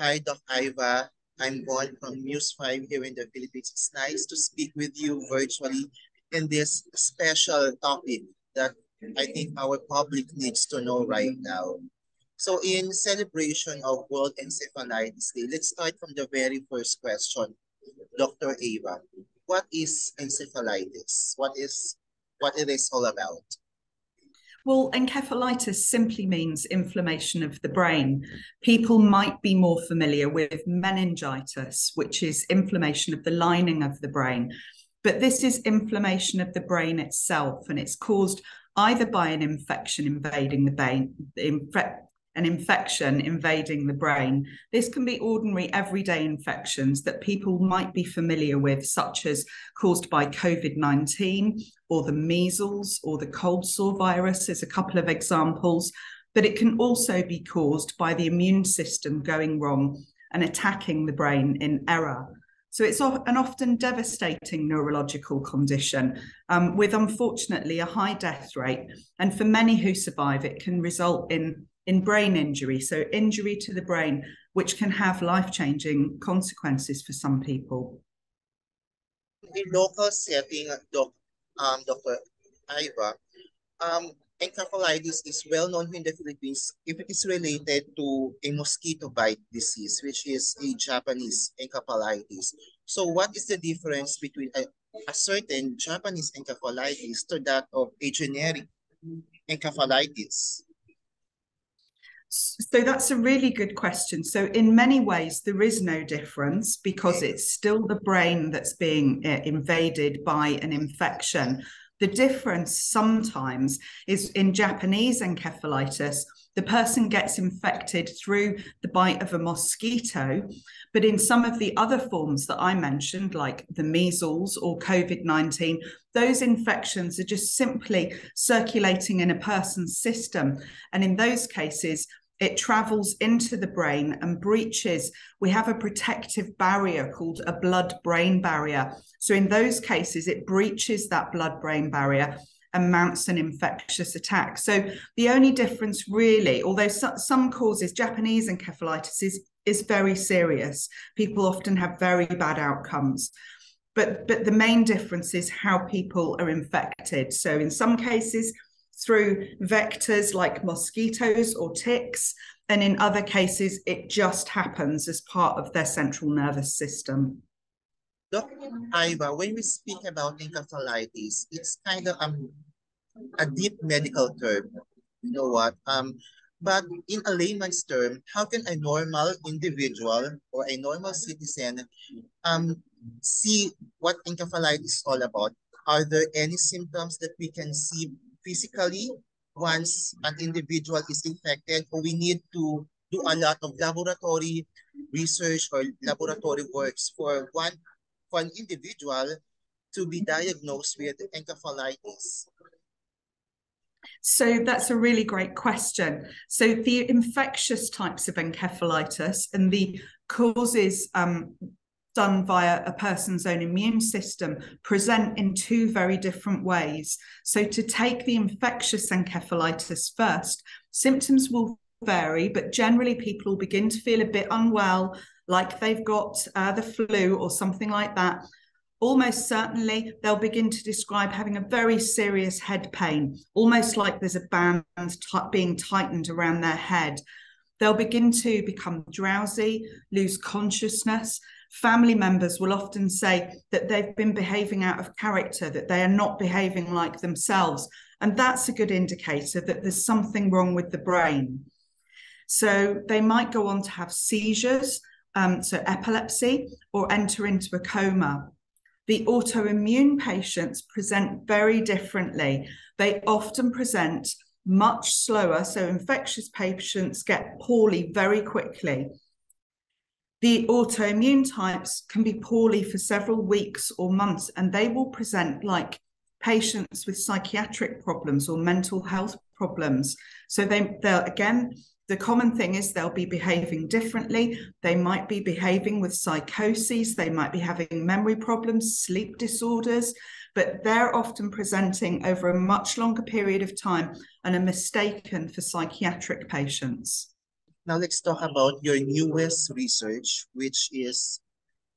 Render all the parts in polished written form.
Hi, Doc Iva. I'm Bon from News 5 here in the Philippines. It's nice to speak with you virtually in this special topic that I think our public needs to know right now. So in celebration of World Encephalitis Day, let's start from the very first question. Dr. Ava, what is encephalitis? What it is all about? Well, encephalitis simply means inflammation of the brain. People might be more familiar with meningitis, which is inflammation of the lining of the brain. But this is inflammation of the brain itself, and it's caused either by an infection invading the brain, an infection invading the brain. This can be ordinary everyday infections that people might be familiar with, such as caused by COVID-19 or the measles or the cold sore virus is a couple of examples. But it can also be caused by the immune system going wrong and attacking the brain in error. So it's an often devastating neurological condition with, unfortunately, a high death rate. And for many who survive, it can result in brain injury, so injury to the brain, which can have life-changing consequences for some people. In local setting, Dr. Iva, encephalitis is well known in the Philippines if it is related to a mosquito bite disease, which is a Japanese encephalitis. So what is the difference between a certain Japanese encephalitis to that of a generic encephalitis? So that's a really good question. So in many ways, there is no difference because it's still the brain that's being invaded by an infection. The difference sometimes is in Japanese encephalitis, the person gets infected through the bite of a mosquito. But in some of the other forms that I mentioned, like the measles or COVID-19, those infections are just simply circulating in a person's system. And in those cases, it travels into the brain and breaches. We have a protective barrier called a blood-brain barrier. So in those cases, it breaches that blood-brain barrier and mounts an infectious attack. So the only difference really, although some causes, Japanese encephalitis is very serious. People often have very bad outcomes. But the main difference is how people are infected. So in some cases, through vectors like mosquitoes or ticks, and in other cases, it just happens as part of their central nervous system. Dr. Iva, when we speak about encephalitis, it's kind of a deep medical term. You know what? But in a layman's term, how can a normal individual or a normal citizen see what encephalitis is all about? Are there any symptoms that we can see physically once an individual is infected, or we need to do a lot of laboratory research or laboratory works for an individual to be diagnosed with encephalitis? So that's a really great question. So the infectious types of encephalitis and the causes done via a person's own immune system present in two very different ways. So to take the infectious encephalitis first, symptoms will vary, but generally people will begin to feel a bit unwell, like they've got the flu or something like that. Almost certainly, they'll begin to describe having a very serious head pain, almost like there's a band being tightened around their head. They'll begin to become drowsy, lose consciousness. Family members will often say that they've been behaving out of character, that they are not behaving like themselves. And that's a good indicator that there's something wrong with the brain. So they might go on to have seizures, so epilepsy, or enter into a coma. The autoimmune patients present very differently. They often present much slower, so infectious patients get poorly very quickly. The autoimmune types can be poorly for several weeks or months, and they will present like patients with psychiatric problems or mental health problems. So they'll again, the common thing is they'll be behaving differently. They might be behaving with psychoses. They might be having memory problems, sleep disorders, but they're often presenting over a much longer period of time and are mistaken for psychiatric patients. Now let's talk about your newest research, which is,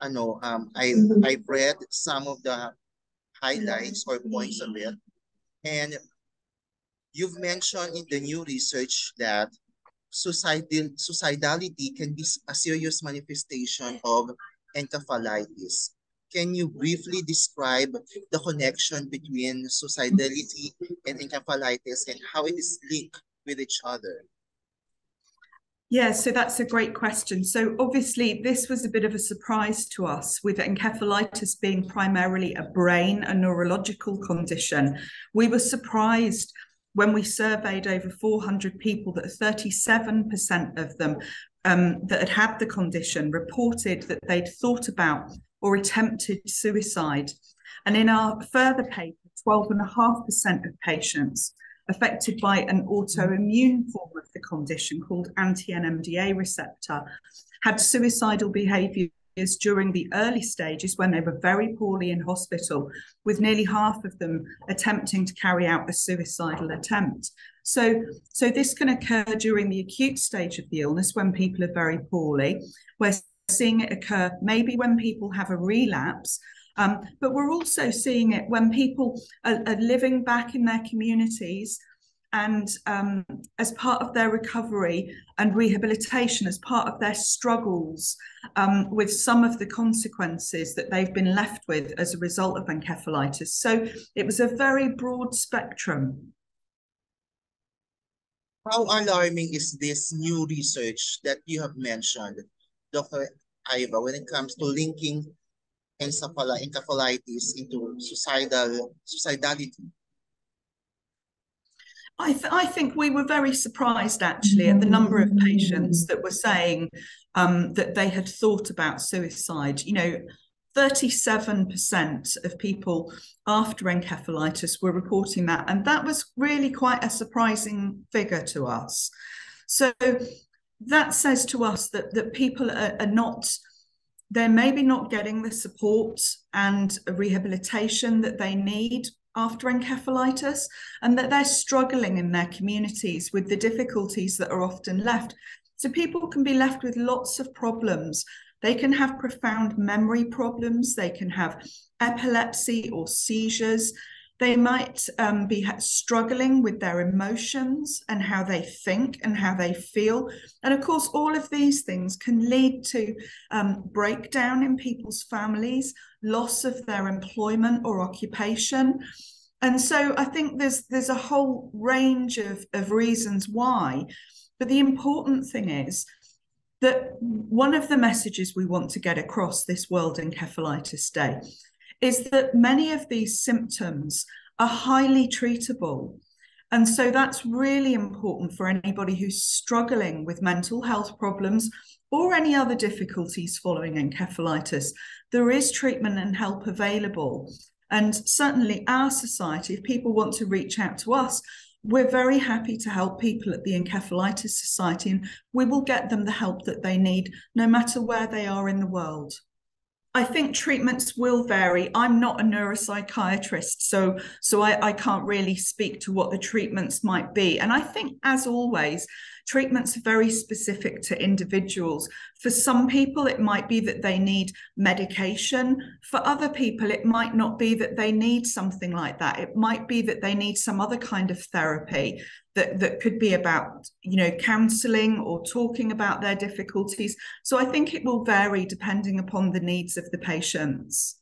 I've read some of the highlights or points of it, and you've mentioned in the new research that suicidality can be a serious manifestation of encephalitis. Can you briefly describe the connection between suicidality and encephalitis and how it is linked with each other? Yeah, so that's a great question. So obviously this was a bit of a surprise to us, with encephalitis being primarily a brain, a neurological condition. We were surprised when we surveyed over 400 people that 37% of them that had had the condition reported that they'd thought about or attempted suicide. And in our further paper, 12.5% of patients affected by an autoimmune form of the condition called anti-NMDA receptor had suicidal behaviours during the early stages when they were very poorly in hospital, with nearly half of them attempting to carry out a suicidal attempt. So this can occur during the acute stage of the illness when people are very poorly. We're seeing it occur maybe when people have a relapse, but we're also seeing it when people are living back in their communities and as part of their recovery and rehabilitation, as part of their struggles with some of the consequences that they've been left with as a result of encephalitis. So it was a very broad spectrum. How alarming is this new research that you have mentioned, Dr. Iva, when it comes to linking encephalitis into suicidality? I think we were very surprised actually at the number of patients that were saying that they had thought about suicide. 37% of people after encephalitis were reporting that, and that was really quite a surprising figure to us. So that says to us that people are not, they're maybe not getting the support and rehabilitation that they need after encephalitis, and that they're struggling in their communities with the difficulties that are often left. So people can be left with lots of problems. They can have profound memory problems. They can have epilepsy or seizures. They might be struggling with their emotions and how they think and how they feel. And of course, all of these things can lead to breakdown in people's families, loss of their employment or occupation. And so I think there's a whole range of reasons why. But the important thing is that one of the messages we want to get across this World Encephalitis Day is that many of these symptoms are highly treatable. And so that's really important for anybody who's struggling with mental health problems or any other difficulties following encephalitis. There is treatment and help available. And certainly our society, if people want to reach out to us, we're very happy to help people at the Encephalitis Society, and we will get them the help that they need, no matter where they are in the world. I think treatments will vary. I'm not a neuropsychiatrist, so I can't really speak to what the treatments might be. And I think, as always, treatments are very specific to individuals. For some people, it might be that they need medication. For other people, it might not be that they need something like that. It might be that they need some other kind of therapy that could be about, counseling or talking about their difficulties. So I think it will vary depending upon the needs of the patients.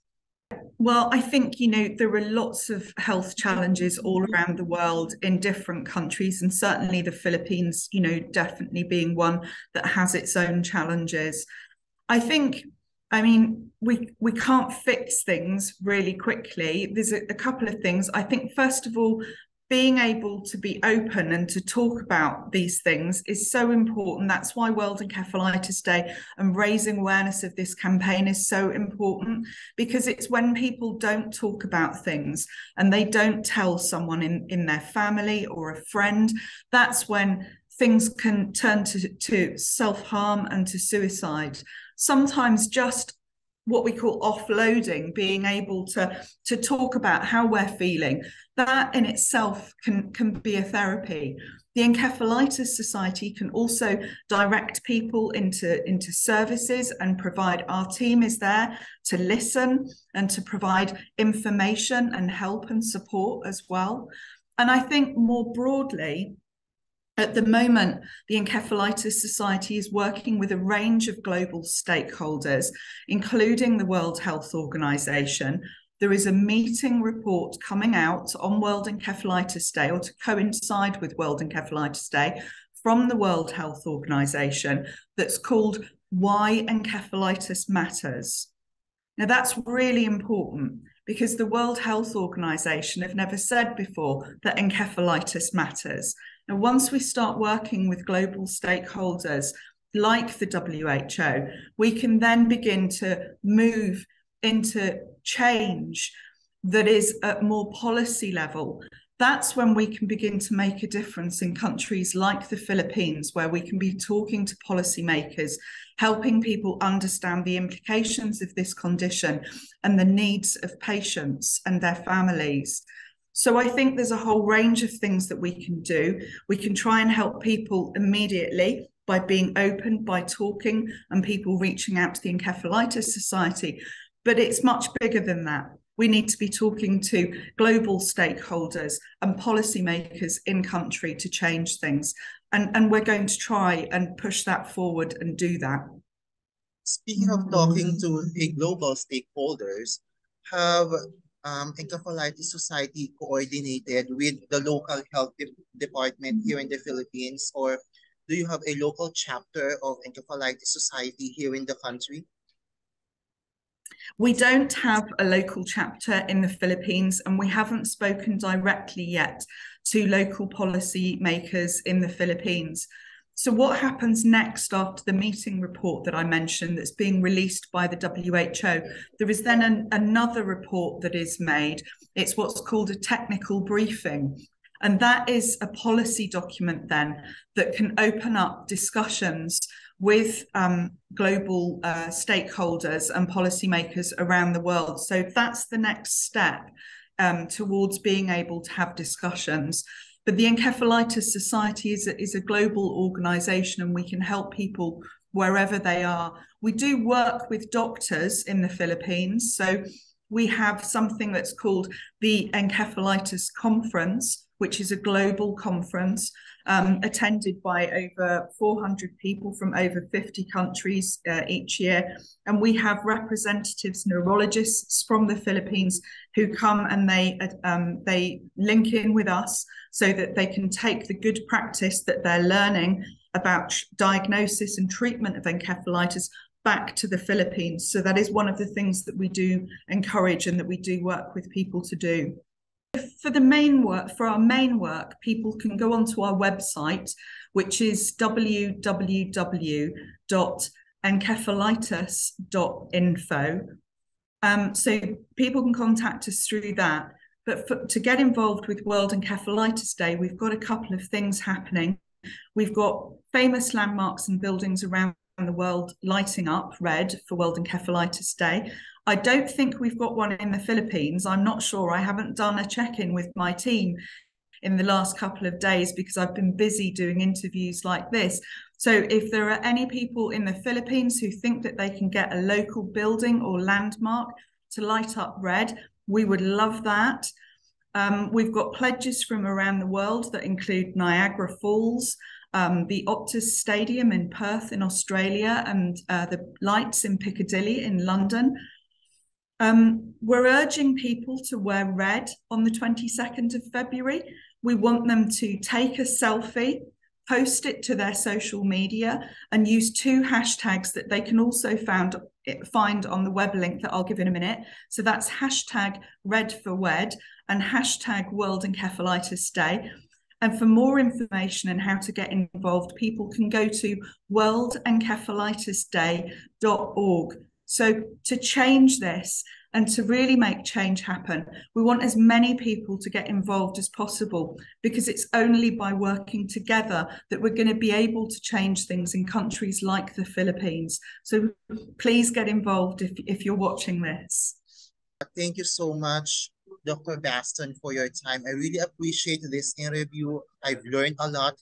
Well, I think, there are lots of health challenges all around the world in different countries, and certainly the Philippines, definitely being one that has its own challenges. We can't fix things really quickly. There's a couple of things. I think, first of all, being able to be open and to talk about these things is so important. That's why World Encephalitis Day and raising awareness of this campaign is so important, because it's when people don't talk about things and they don't tell someone in their family or a friend, that's when things can turn to self-harm and to suicide. Sometimes just what we call offloading, being able to talk about how we're feeling, that in itself can be a therapy. The Encephalitis Society can also direct people into services and provide, our team is there to listen and to provide information and help and support as well. And I think more broadly, at the moment, the Encephalitis Society is working with a range of global stakeholders, including the World Health Organization. There is a meeting report coming out on World Encephalitis Day, or to coincide with World Encephalitis Day, from the World Health Organization that's called Why Encephalitis Matters. Now, that's really important because the World Health Organization have never said before that encephalitis matters. Now, once we start working with global stakeholders like the WHO, we can then begin to move into change that is at more policy level. That's when we can begin to make a difference in countries like the Philippines, where we can be talking to policymakers, helping people understand the implications of this condition and the needs of patients and their families. So I think there's a whole range of things that we can do. We can try and help people immediately by being open, by talking, and people reaching out to the Encephalitis Society. But it's much bigger than that. We need to be talking to global stakeholders and policymakers in country to change things. And we're going to try and push that forward and do that. Speaking of talking to global stakeholders, have Encephalitis Society coordinated with the local health department here in the Philippines, or do you have a local chapter of Encephalitis Society here in the country? We don't have a local chapter in the Philippines, and we haven't spoken directly yet to local policy makers in the Philippines. So what happens next after the meeting report that I mentioned that's being released by the WHO? There is then another report that is made. It's what's called a technical briefing. And that is a policy document then that can open up discussions with global stakeholders and policymakers around the world. So that's the next step towards being able to have discussions. But the Encephalitis Society is a global organization, and we can help people wherever they are. We do work with doctors in the Philippines. So we have something that's called the Encephalitis Conference, which is a global conference attended by over 400 people from over 50 countries each year. And we have representatives, neurologists from the Philippines who come and they link in with us so that they can take the good practice that they're learning about diagnosis and treatment of encephalitis back to the Philippines. So that is one of the things that we do encourage and that we do work with people to do. For the main work, for our main work, people can go onto our website, which is www.encephalitis.info. So people can contact us through that. But to get involved with World Encephalitis Day, we've got a couple of things happening. We've got famous landmarks and buildings around the world lighting up red for World Encephalitis Day. I don't think we've got one in the Philippines. I'm not sure. I haven't done a check-in with my team in the last couple of days because I've been busy doing interviews like this. So if there are any people in the Philippines who think that they can get a local building or landmark to light up red, we would love that. We've got pledges from around the world that include Niagara Falls, the Optus Stadium in Perth in Australia, and the lights in Piccadilly in London. We're urging people to wear red on the 22nd of February. We want them to take a selfie, post it to their social media, and use 2 hashtags that they can also find on the web link that I'll give in a minute. So that's hashtag #RedForWed and hashtag World Encephalitis Day. And for more information on how to get involved, people can go to worldencephalitisday.org. So to change this and to really make change happen, we want as many people to get involved as possible, because it's only by working together that we're going to be able to change things in countries like the Philippines. So please get involved if you're watching this. Thank you so much, Dr. Baston, for your time. I really appreciate this interview. I've learned a lot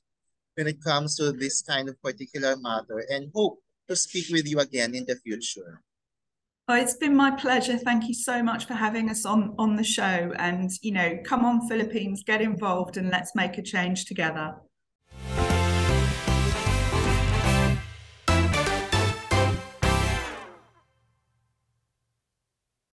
when it comes to this kind of particular matter and hope to speak with you again in the future. Oh, it's been my pleasure. Thank you so much for having us on the show. And, come on, Philippines, get involved and let's make a change together.